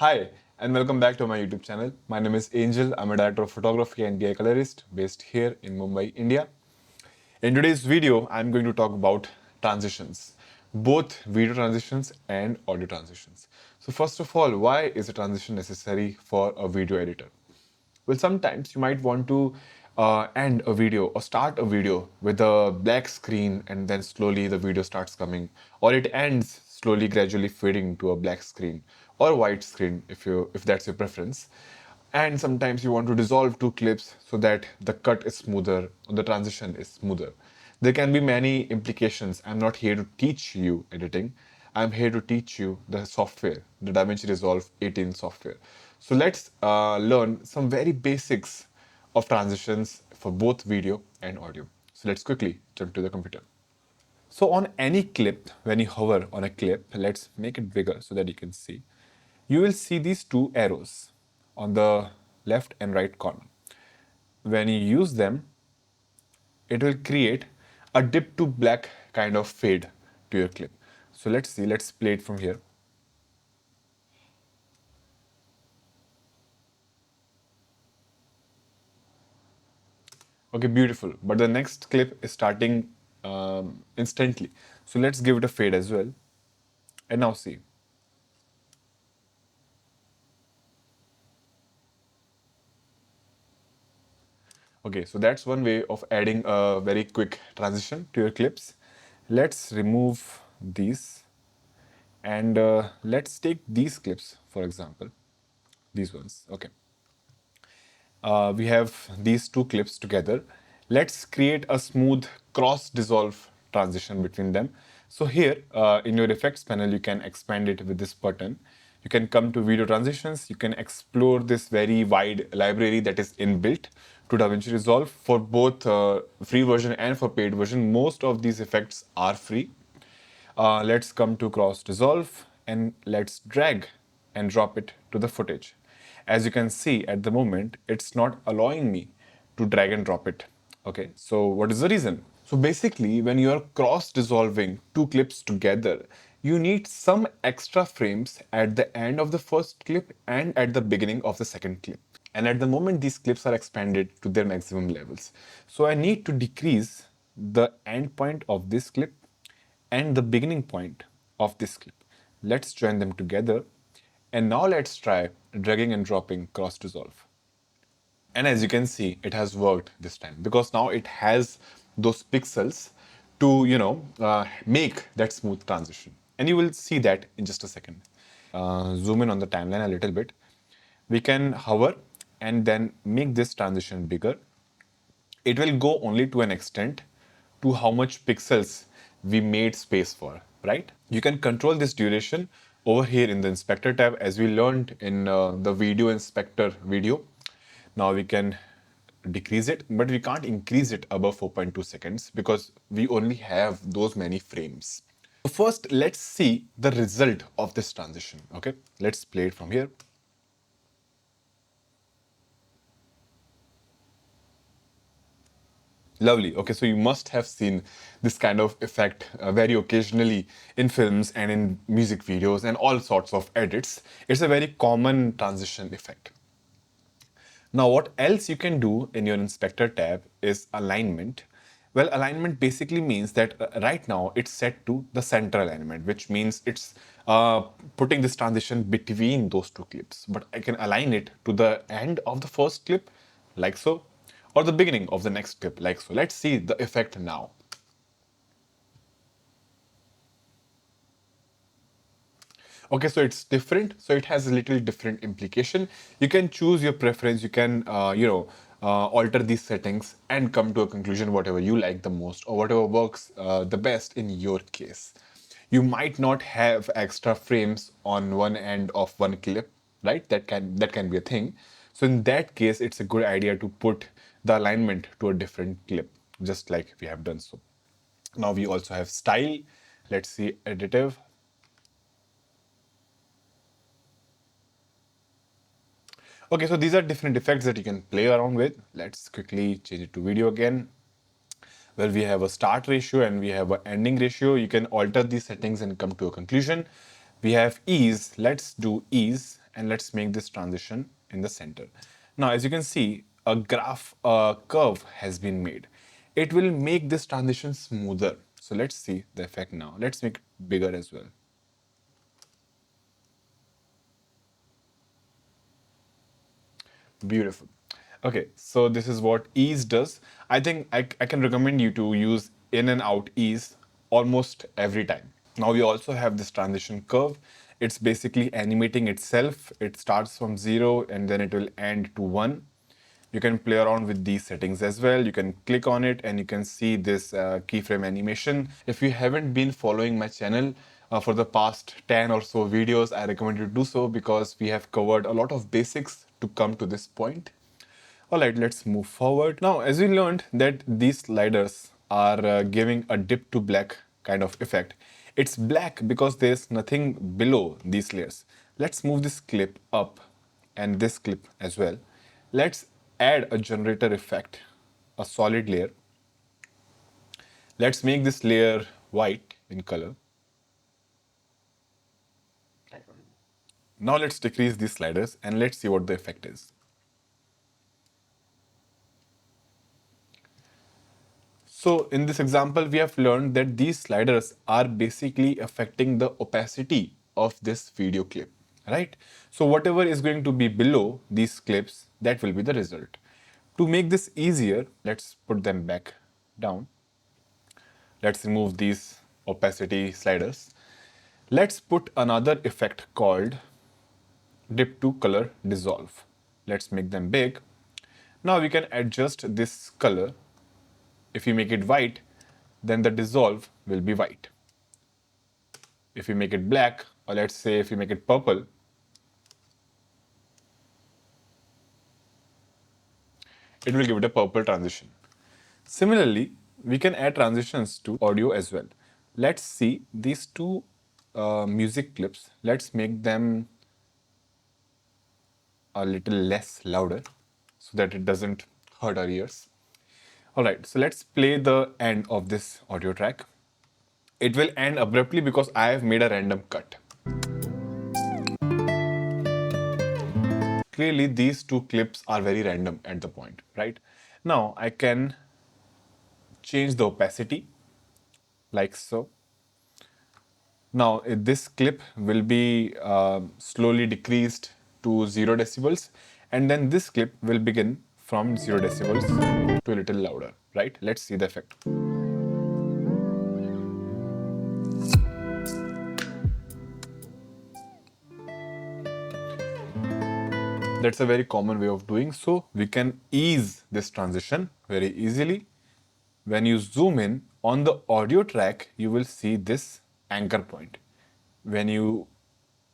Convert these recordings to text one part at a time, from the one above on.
Hi, and welcome back to my YouTube channel. My name is Angel. I'm a director of photography and DI colorist based here in Mumbai, India. In today's video, I'm going to talk about transitions, both video transitions and audio transitions. So, first of all, why is a transition necessary for a video editor? Well, sometimes you might want to end a video or start a video with a black screen and then slowly the video starts coming, or it ends slowly, gradually fading to a black screen or white screen if that's your preference. And sometimes you want to dissolve two clips so that the cut is smoother or the transition is smoother. There can be many implications. I'm not here to teach you editing. I'm here to teach you the software, the DaVinci Resolve 18 software. So let's learn some very basics of transitions for both video and audio. So let's quickly jump to the computer. So on any clip, when you hover on a clip, let's make it bigger so that you can see. You will see these two arrows on the left and right corner. When you use them, it will create a dip to black kind of fade to your clip. So let's see, let's play it from here. Okay, beautiful. But the next clip is starting instantly. So let's give it a fade as well. And now see. Okay, so that's one way of adding a very quick transition to your clips. Let's remove these and let's take these clips, for example, these ones. Okay. We have these two clips together. Let's create a smooth cross dissolve transition between them. So here in your effects panel, you can expand it with this button. You can come to video transitions. You can explore this very wide library that is inbuilt to DaVinci Resolve for both free version and for paid version. Most of these effects are free. Let's come to cross dissolve and let's drag and drop it to the footage. As you can see at the moment, it's not allowing me to drag and drop it. Okay, so what is the reason? So basically, when you're cross dissolving two clips together, you need some extra frames at the end of the first clip and at the beginning of the second clip. And at the moment, these clips are expanded to their maximum levels. So I need to decrease the end point of this clip and the beginning point of this clip. Let's join them together. And now let's try dragging and dropping cross dissolve. And as you can see, it has worked this time because now it has those pixels to, make that smooth transition. And you will see that in just a second. Zoom in on the timeline a little bit. We can hover and then make this transition bigger. It will go only to an extent to how much pixels we made space for, right? You can control this duration over here in the inspector tab as we learned in the video inspector video. Now we can decrease it, but we can't increase it above 4.2 seconds because we only have those many frames. So first, let's see the result of this transition, okay? Let's play it from here. Lovely. Okay, so you must have seen this kind of effect very occasionally in films and in music videos and all sorts of edits. It's a very common transition effect. Now, what else you can do in your inspector tab is alignment. Well, alignment basically means that right now it's set to the center alignment, which means it's putting this transition between those two clips. But I can align it to the end of the first clip, like so, or the beginning of the next clip, like so. Let's see the effect now. Okay, so it's different. So it has a little different implication. You can choose your preference. You can, alter these settings and come to a conclusion, whatever you like the most or whatever works the best in your case. You might not have extra frames on one end of one clip, right? That can be a thing. So in that case, it's a good idea to put the alignment to a different clip, just like we have done so. Now we also have style. Let's see additive. Okay, so these are different effects that you can play around with. Let's quickly change it to video again. Well, we have a start ratio and we have an ending ratio. You can alter these settings and come to a conclusion. We have ease. Let's do ease and let's make this transition in the center. Now, as you can see, a curve has been made. It will make this transition smoother. So let's see the effect now. Let's make it bigger as well. Beautiful. Okay, so this is what ease does. I think I can recommend you to use in and out ease almost every time. Now we also have this transition curve. It's basically animating itself. It starts from 0 and then it will end to 1. You can play around with these settings as well. You can click on it and you can see this keyframe animation. If you haven't been following my channel for the past 10 or so videos, I recommend you to do so because we have covered a lot of basics to come to this point. All right, let's move forward. Now, as we learned that these sliders are giving a dip to black kind of effect. It's black because there's nothing below these layers. Let's move this clip up and this clip as well. Let's add a generator effect, a solid layer. Let's make this layer white in color. Now let's decrease these sliders and let's see what the effect is. So in this example, we have learned that these sliders are basically affecting the opacity of this video clip, right? So whatever is going to be below these clips, that will be the result. To make this easier, let's put them back down. Let's remove these opacity sliders. Let's put another effect called dip to color dissolve. Let's make them big. Now we can adjust this color. If you make it white, then the dissolve will be white. If you make it black, or let's say if you make it purple, it will give it a purple transition. Similarly, we can add transitions to audio as well. Let's see these two music clips. Let's make them a little less louder so that it doesn't hurt our ears. All right, so let's play the end of this audio track. It will end abruptly because I have made a random cut. Clearly, these two clips are very random at the point, right? Now, I can change the opacity like so. Now, this clip will be slowly decreased to 0 decibels, and then this clip will begin from 0 decibels to a little louder, right? Let's see the effect. That's a very common way of doing so. We can ease this transition very easily. When you zoom in on the audio track, you will see this anchor point. When you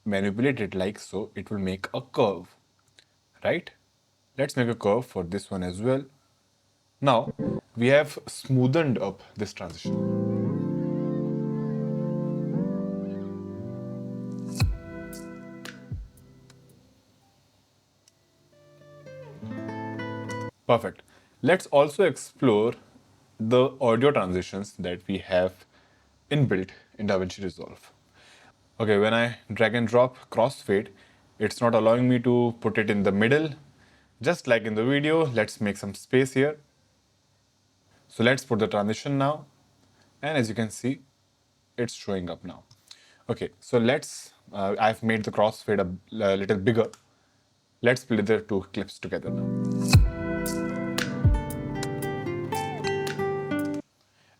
manipulate it like so, it will make a curve, right? Let's make a curve for this one as well. Now, we have smoothened up this transition. Perfect. Let's also explore the audio transitions that we have inbuilt in DaVinci Resolve. Okay, when I drag and drop crossfade, it's not allowing me to put it in the middle. Just like in the video, let's make some space here. So let's put the transition now. And as you can see, it's showing up now. Okay, so I've made the crossfade a little bigger. Let's play the two clips together now.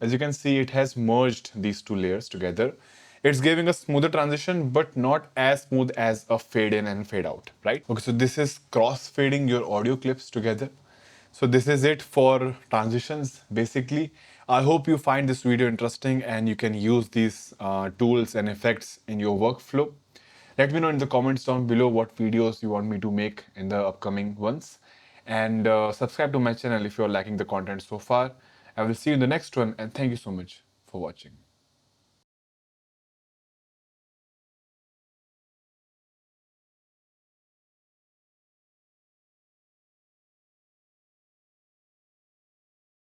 As you can see, it has merged these two layers together. It's giving a smoother transition, but not as smooth as a fade in and fade out, right? Okay, so this is cross fading your audio clips together. So this is it for transitions, basically. I hope you find this video interesting and you can use these tools and effects in your workflow. Let me know in the comments down below what videos you want me to make in the upcoming ones. And subscribe to my channel if you're liking the content so far. I will see you in the next one, and thank you so much for watching.